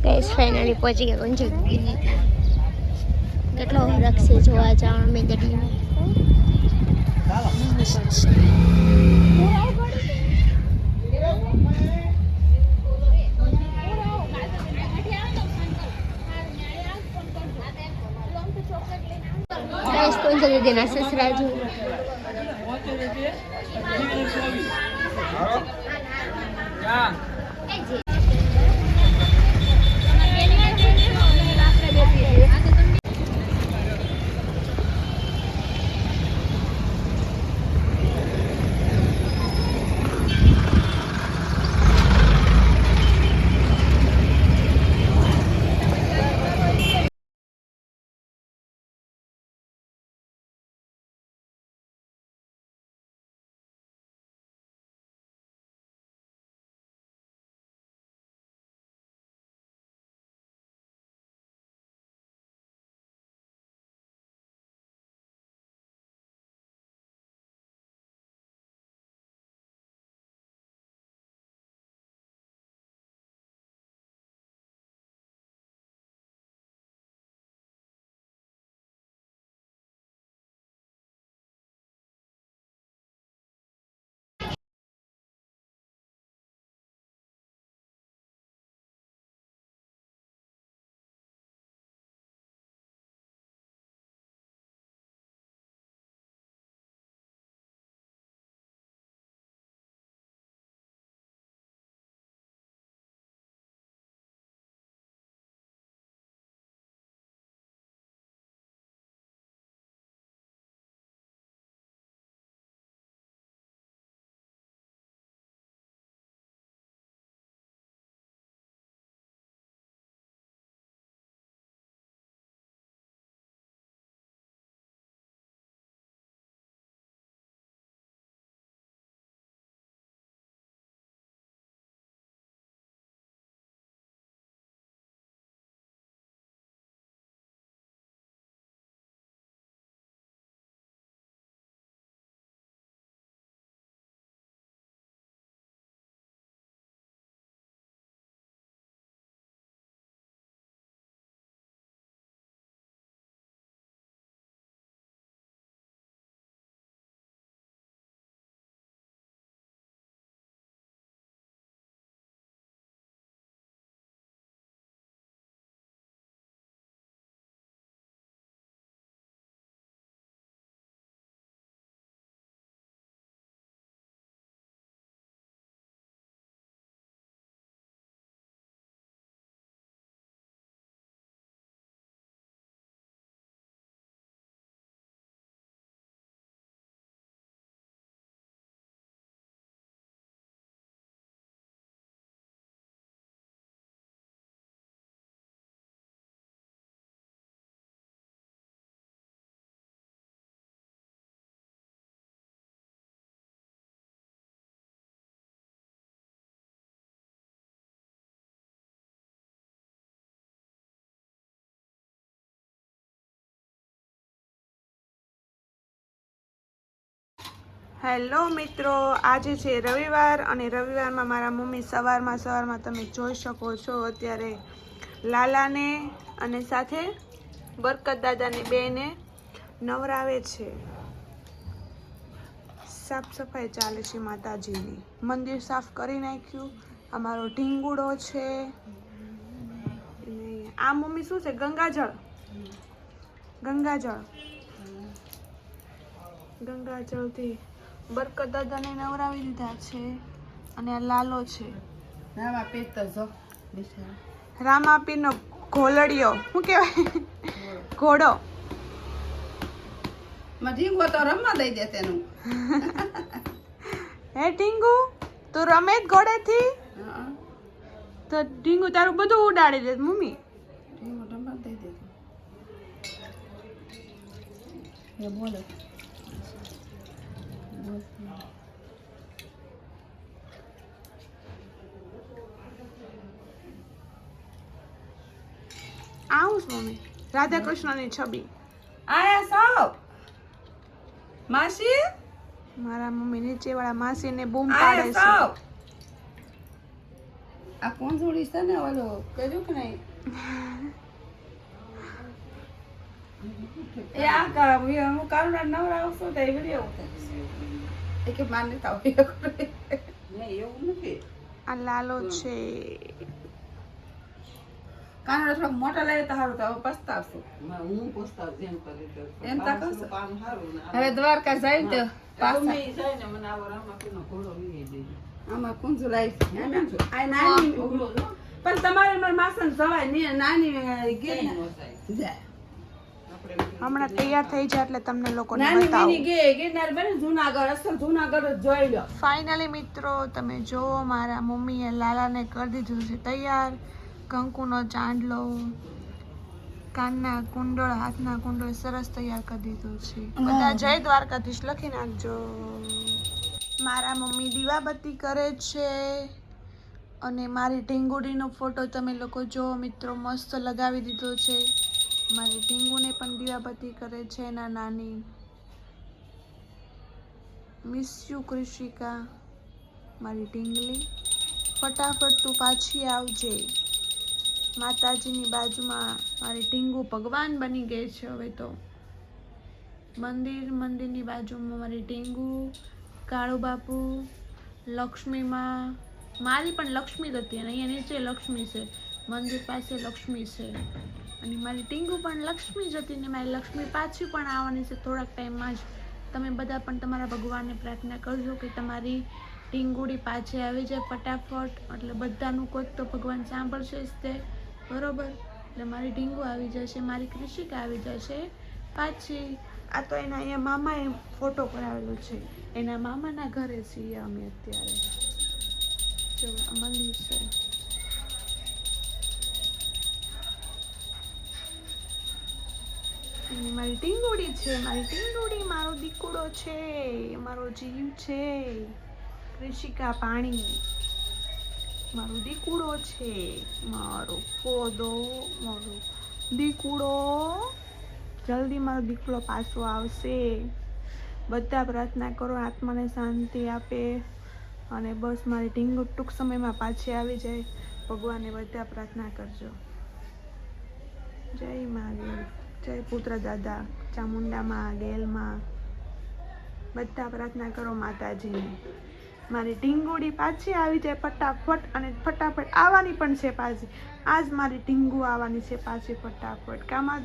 Guys finally પહોંચી ગયા કંચન દીદી. કેટલો હરખ છે જોવા જવાનો મેં દરિયો. ગાઈસ કંચન દીદીના સસરા જો હેલો મિત્રો, આજે છે રવિવાર અને રવિવારમાં મારા મમ્મી સવારમાં તમે જોઈ શકો છો અત્યારે લાલાને અને સાથે બરકત દાદાને બેને નવરાવે છે. સાફ સફાઈ ચાલે છે માતાજીની. મંદિર સાફ કરી નાખ્યું. અમારો ઢીંગુડો છે. આ મમ્મી શું છે? ગંગાજળથી બરકત દાદાને નવરાવી દીધા છે. અને આ લાલો છે રામાપીરનો ઘોલડિયો. શું કહેવાય? ઘોડો. ઢીંગો તો રમવા દઈ દે તેનું. હે ઢીંગુ, તું રમે જ ઘોડેથી? તો ઢીંગુ તારું બધું ઉડાડી દે મમ્મી. ઢીંગો રમવા દઈ દે. એ બોલે આવું મમ્મી. રાધા કૃષ્ણની છબી. આયા સાવ માસી, મારા મમ્મી નીચે વાળા માસીને બૂમ આયા પાડે છે. સાવ આ કોણ જોડી છે ને ઓલો કર્યું કે નહીં એ આ હું કારુણા નવરા આવશું તો એ વિડીયો ઉતારીશ એ કે માન્યતા હોય એવું નથી આ લાલો છે. કાનુડા થોડાક મોટા લાગે તો સારું તો હવે પસ્તાવશું હું પૂછતા જેમ કરી તો એમ તા કહું છું. કામ સારું ને હવે દ્વારકા જાય ને તો પાછા ગમે ઈ જાય ને મને આવો રામાપીરનો ઘોડો લઈ દેજો. આમાં કુંજુ લાવી આ નાની ઘોડો જો પણ તમારે મારા માસન જવાય નહીં નાની ગઈ ક્યાંય નો જાય. જાય આપણે હમણાં તૈયાર થઈ જાય એટલે તમને લોકોને નાની બતાવું. મીની ગઈ ગિરનાર બને જુનાગઢ અસલ જુનાગઢ જ જોઈ લો ફાઇનલી મિત્રો તમે જુઓ મારા મમ્મીએ લાલાને કરી દીધું છે તૈયાર. કંકુનો ચાંદલો, કાનના કુંડળ, હાથના કુંડળ સરસ તૈયાર કરી દીધું છે. બધા જય દ્વારકાધીશ લખી નાખજો. મારા મમ્મી દીવાબત્તી કરે છે અને મારી ઢીંગુડીનો ફોટો તમે લોકો જો મિત્રો મસ્ત લગાવી દીધો છે. મારી ઢીંગુને પણ દીવાબત્તી કરે છે એના નાની. મિસ યુ કૃષિકા મારી ઢીંગલી, ફટાફટ તું પાછી આવજે. માતાજીની બાજુમાં મારી ઢીંગુ ભગવાન બની ગઈ છે હવે તો. મંદિરની બાજુમાં મારી ઢીંગુ, કાળુ બાપુ, લક્ષ્મીમાં. મારી પણ લક્ષ્મી જ હતી અને અહીંયા નીચે લક્ષ્મી છે, મંદિર પાસે લક્ષ્મી છે અને મારી ઢીંગુ પણ લક્ષ્મી જ હતી ને મારી લક્ષ્મી પાછી પણ આવવાની છે થોડાક ટાઈમમાં જ. તમે બધા પણ તમારા ભગવાનને પ્રાર્થના કરજો કે તમારી ઢીંગુડી પાછી આવી જાય ફટાફટ. એટલે બધાનું કોઈક તો ભગવાન સાંભળશે જ તે, બરોબર? એટલે મારી ઢીંગુ આવી જશે, મારી કૃષિકા આવી જશે પાછી. આ તો એના અહીંયા મામાએ ફોટો કરાવેલો છે, એના મામાના ઘરે છીએ અમે અત્યારે. જો આ મંદિર છે. અને મારી ટીંગુડી છે, મારી ટીંગુડી મારો દીકુડો છે, મારો જીવ છે. કૃષિકા પાણી મારો દીકુડો છે, મારો પોદો, મારો દીકુડો. જલ્દી મારો દીકરો પાછો આવશે. બધા પ્રાર્થના કરો આત્માને શાંતિ આપે અને બસ મારી ઢીંગુ ટૂંક સમયમાં પાછી આવી જાય. ભગવાનને બધા પ્રાર્થના કરજો. જય મહાદેવ, જય પુત્ર દાદા, ચામુંડામાં, ગેલમાં બધા પ્રાર્થના કરો માતાજીને. મારી ઢીંગુડી પાછી આવી જાય ફટાફટ અને ફટાફટ આવવાની પણ છે પાછી. આજ મારી ઢીંગુ આવવાની છે પાછી ફટાફટ. કામાં